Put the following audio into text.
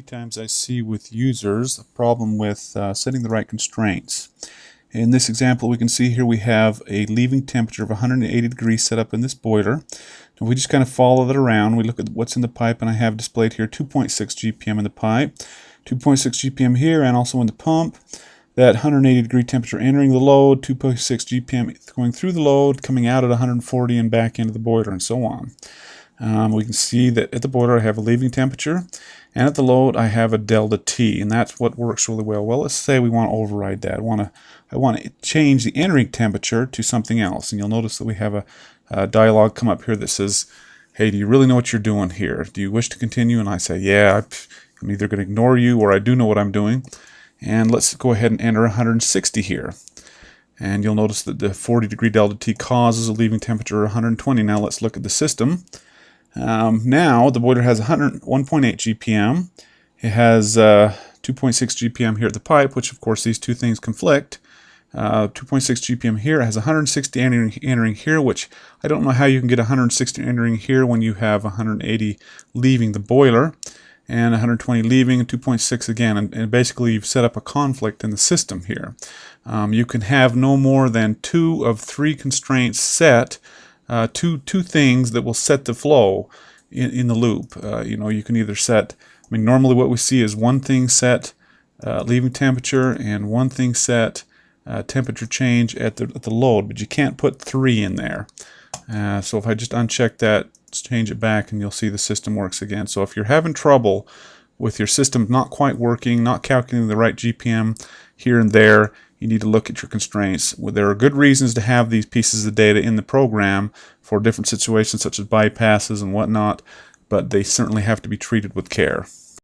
times I see with users a problem with setting the right constraints. In this example, we can see here we have a leaving temperature of 180 degrees set up in this boiler. If we just kind of follow that around, we look at what's in the pipe, and I have displayed here 2.6 GPM in the pipe, 2.6 GPM here, and also in the pump. That 180 degree temperature entering the load, 2.6 GPM going through the load, coming out at 140 and back into the boiler, and so on. We can see that at the boiler I have a leaving temperature, and at the load I have a delta T, and that's what works really well. Well, let's say we want to override that. I want to change the entering temperature to something else, and you'll notice that we have a dialog come up here that says, hey, do you really know what you're doing here? Do you wish to continue? And I say, yeah, I'm either going to ignore you or I do know what I'm doing. And let's go ahead and enter 160 here. And you'll notice that the 40 degree delta T causes a leaving temperature of 120. Now let's look at the system. Now the boiler has 1.8 GPM. It has 2.6 GPM here at the pipe, which of course these two things conflict. 2.6 GPM here, it has 160 entering here, which I don't know how you can get 160 entering here when you have 180 leaving the boiler and 120 leaving, and 2.6 again, and basically you've set up a conflict in the system here. You can have no more than 2 of 3 constraints set, two things that will set the flow in the loop. You can either set, normally what we see is one thing set leaving temperature and one thing set temperature change at the load, but you can't put 3 in there. So if I just uncheck that, change it back, and you'll see the system works again. So if you're having trouble with your system not quite working, not calculating the right GPM here and there, you need to look at your constraints. Well, there are good reasons to have these pieces of data in the program for different situations such as bypasses and whatnot, but they certainly have to be treated with care.